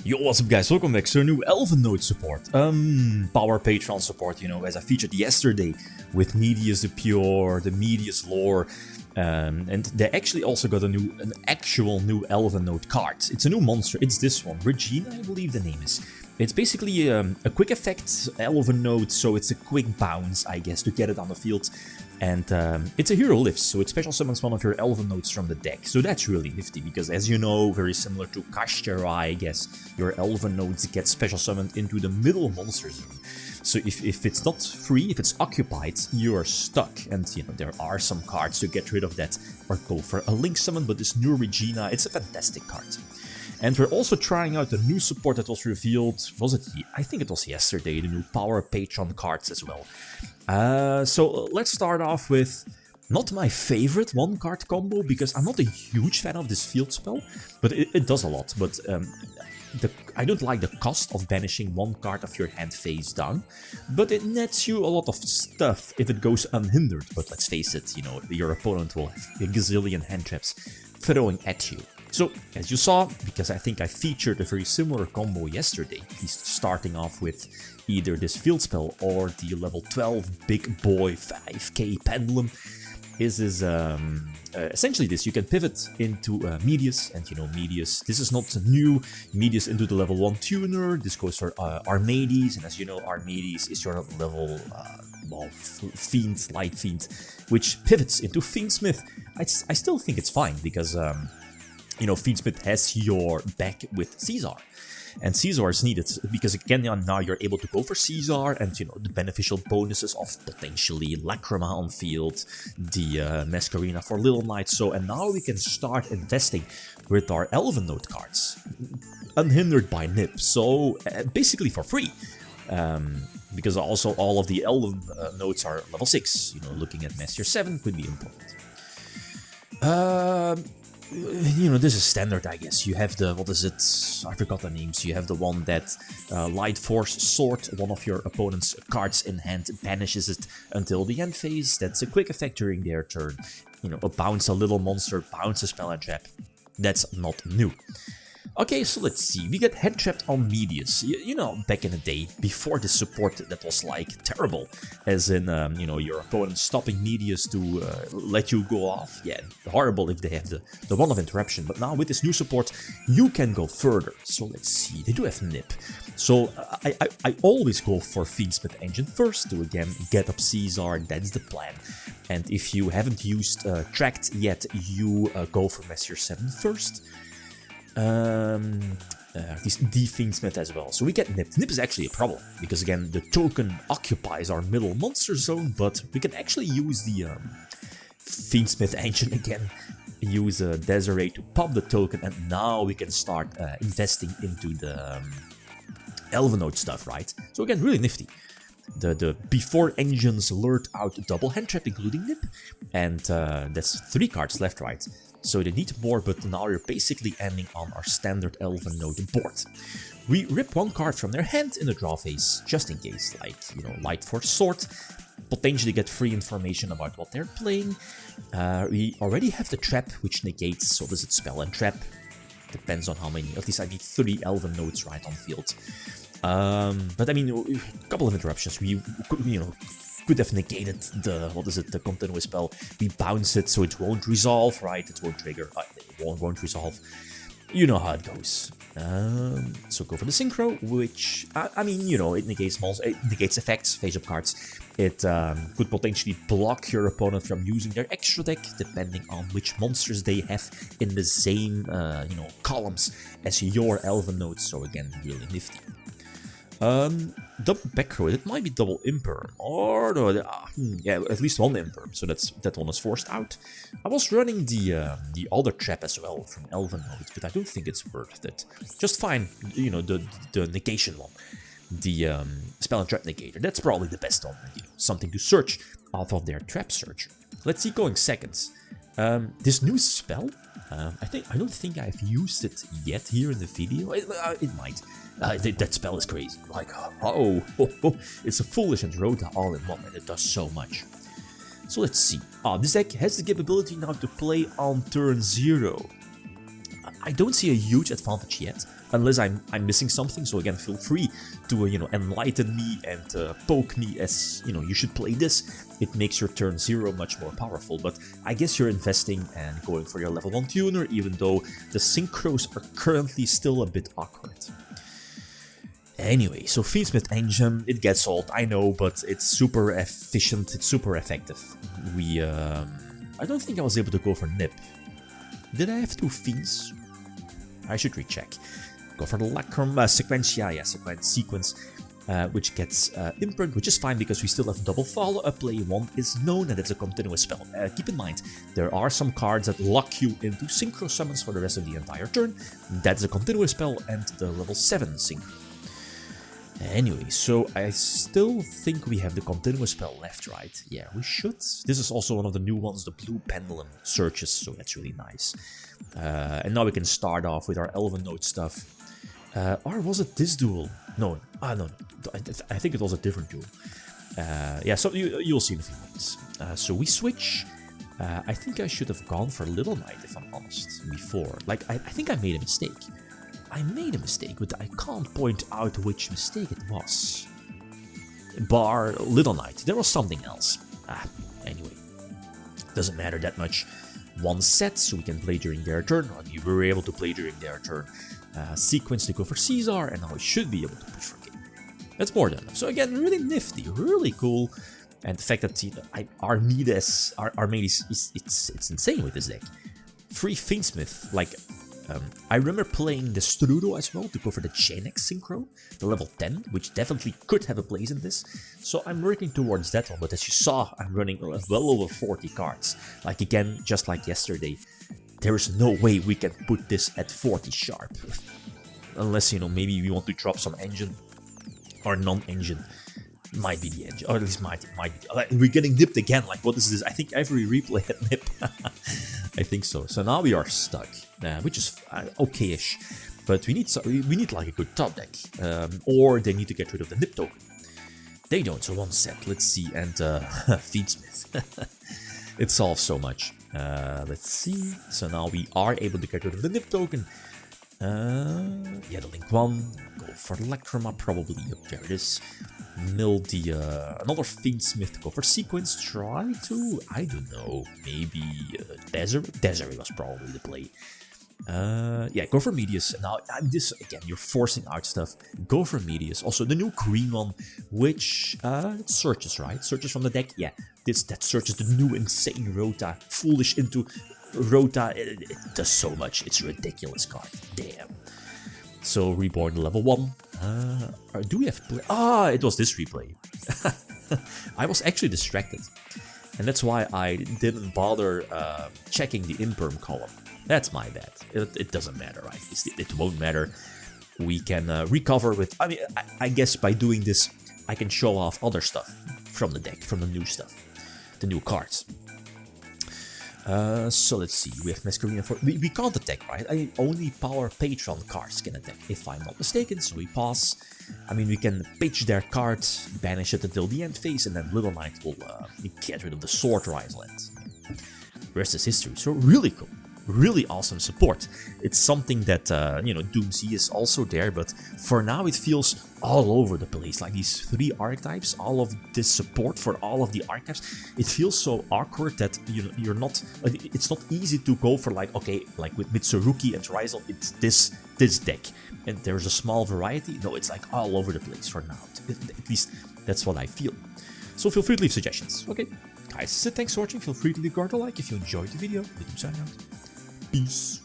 Yo, what's up guys, welcome back to a new Elvenode support. Power Patron support, you know, as I featured yesterday with Medius the Pure, the Medius lore. And they actually also got an actual new Elvenode card. It's a new monster, it's this one, Regina I believe the name is. It's basically a quick effect Elvenode, so it's a quick bounce I guess to get it on the field. And it's a hero lift, so it special summons one of your Elvennotes from the deck. So that's really nifty, because as you know, very similar to Kashtera, I guess, your Elvennotes get special summoned into the middle monster zone. So if it's not free, if it's occupied, you are stuck. And you know, there are some cards to get rid of that or go for a link summon, but this new Regina, it's a fantastic card. And we're also trying out the new support that was revealed, I think it was yesterday, the new Power Patron cards as well. So let's start off with not my favorite one card combo, because I'm not a huge fan of this field spell, but it does a lot. But I don't like the cost of banishing one card of your hand face down, but it nets you a lot of stuff if it goes unhindered. But let's face it, you know, your opponent will have a gazillion hand traps throwing at you. So, as you saw, because I think I featured a very similar combo yesterday, he's starting off with either this field spell or the level 12 big boy 5k pendulum. This is essentially this. You can pivot into Medius, and you know, Medius, this is not new. Medius into the level 1 tuner, this goes for Armades, and as you know, Armades is your level Fiend, Light Fiend, which pivots into Fiendsmith. I still think it's fine, because you know, Fiendsmith has your back with Caesar. And Caesar is needed, because again, now you're able to go for Caesar, and you know, the beneficial bonuses of potentially Lacrima on field, the Masquerina for Little Knight. So, and now we can start investing with our Elvenode cards, unhindered by Nip, so basically for free. Because also all of the Elvennotes are level 6, you know, looking at Master 7 could be important. You know, this is standard, I guess. You have the, what is it, I forgot the names. You have the one that Light Force Sword, one of your opponent's cards in hand, banishes it until the end phase. That's a quick effect during their turn. You know, a bounce a little monster, bounce a spell and trap. That's not new. Okay, so let's see. We get head trapped on Medius. You know, back in the day, before this support that was like terrible, as in, you know, your opponent stopping Medius to let you go off. Yeah, horrible if they have the one of interruption. But now with this new support, you can go further. So let's see. They do have Nip. So I always go for Fiendsmith Engine first to again get up Caesar. That's the plan. And if you haven't used Tracked yet, you go for Messier 7 first. This Fiendsmith as well. So we get Nip. Nip is actually a problem, because again, the token occupies our middle monster zone, but we can actually use the Fiendsmith engine again, use Desiree to pop the token, and now we can start investing into the Elvenode stuff, right? So again, really nifty. The before engines lured out double hand trap, including Nip, and that's 3 cards left, right? So they need more, but now you're basically ending on our standard Elvenode board. We rip one card from their hand in the draw phase, just in case, like, you know, Light Force Sword, potentially get free information about what they're playing. We already have the trap, which negates, so does it spell and trap? Depends on how many, at least I need 3 Elvennodes right on field. But I mean, a couple of interruptions, we could, you know, could have negated the, what is it, the continuous spell. We bounce it so it won't resolve, right? It won't trigger, it won't resolve. You know how it goes. So go for the Synchro, which, I mean, you know, it negates effects, face-up cards. It could potentially block your opponent from using their extra deck, depending on which monsters they have in the same, you know, columns as your Elvennodes. So again, really nifty. Double Backroad, it might be double Imperm, or no, yeah, at least one Imperm, so that one is forced out. I was running the other trap as well from Elvennodes, but I don't think it's worth it. Just fine, you know, the negation one, the spell and trap negator. That's probably the best one, you know, something to search off of their trap searcher. Let's see, going seconds. This new spell, I don't think I've used it yet here in the video. It might. That spell is crazy. Like, it's a Foolish and Rota all in one, and it does so much. So let's see. This deck has the capability now to play on turn 0. I don't see a huge advantage yet, unless I'm missing something. So again, feel free to enlighten me and poke me as you should play this. It makes your turn 0 much more powerful. But I guess you're investing and going for your level 1 tuner, even though the synchros are currently still a bit awkward. Anyway, so Fiendsmith Engine, it gets old, I know, but it's super efficient, it's super effective. I don't think I was able to go for Nip. Did I have 2 Fiends? I should recheck. Go for the Lacrum Sequentia, yeah, Sequence, which gets Imprint, which is fine because we still have double follow-up. Play 1 is known and it's a continuous spell. Keep in mind, there are some cards that lock you into Synchro Summons for the rest of the entire turn. That's a continuous spell and the level 7 Synchro. Anyway, so I still think we have the continuous spell left, right? Yeah, we should. This is also one of the new ones, the Blue Pendulum Searches, so that's really nice. And now we can start off with our Elvenode stuff. Or was it this duel? No, no, I think it was a different duel. Yeah, so you'll see in a few minutes. So we switch. I think I should have gone for Little Knight, if I'm honest, before. Like, I think I made a mistake. I made a mistake, but I can't point out which mistake it was. Bar Little Knight, there was something else. Anyway, doesn't matter that much. 1 set, so we can play during their turn. We were able to play during their turn. Sequence to go for Caesar, and now we should be able to push for game. That's more than enough. So again, really nifty, really cool. And the fact that our main is it's insane with this deck. 3 Fiendsmith, like. I remember playing the Strudo as well to go for the Genex Synchro, the level 10, which definitely could have a place in this. So I'm working towards that one, but as you saw, I'm running well over 40 cards. Like again, just like yesterday, there is no way we can put this at 40 sharp. Unless, maybe we want to drop some engine or non-engine. Might be the engine, or at least might be. Like, we're getting nipped again. Like, what is this? I think every replay had nip. I think so. So now we are stuck, which is okay-ish. But we need like a good top deck, or they need to get rid of the nip token. They don't. So 1 set. Let's see. And Feedsmith. It solves so much. Let's see. So now we are able to get rid of the nip token. Yeah, the Link 1. Go for Electroma, probably. Yep, there it is. Mill the another Fiendsmith, go for Sequence. Try to, I don't know, maybe Desiree. Desiree was probably the play. Yeah, go for Medius. Now, this again, you're forcing out stuff. Go for Medius. Also, the new green one, which searches, right? Searches from the deck. Yeah, that searches the new insane Rota. Foolish into Rota. It does so much. It's a ridiculous card. Damn. So Reborn level 1. Do we have play? It was this replay. I was actually distracted. And that's why I didn't bother checking the imperm column. That's my bad. It doesn't matter, right? It won't matter. We can recover with... I mean, I guess by doing this, I can show off other stuff from the deck, from the new stuff. The new cards. So let's see, we have Masquerina for... We can't attack, right? Only power Patron cards can attack, if I'm not mistaken, so we pass. I mean, we can pitch their card, banish it until the end phase, and then Little Knight will get rid of the Sword Rise land. Rest is history, so really cool. Really awesome support. It's something that, Doomsy is also there, but for now it feels all over the place. Like these 3 archetypes, all of this support for all of the archetypes, it feels so awkward that you're not. It's not easy to go for like with Mitsurugi and Rizal, it's this deck, and there's a small variety. No, it's like all over the place for now. At least that's what I feel. So feel free to leave suggestions. Okay, guys, thanks for watching. Feel free to leave a like if you enjoyed the video. Sign out. Peace.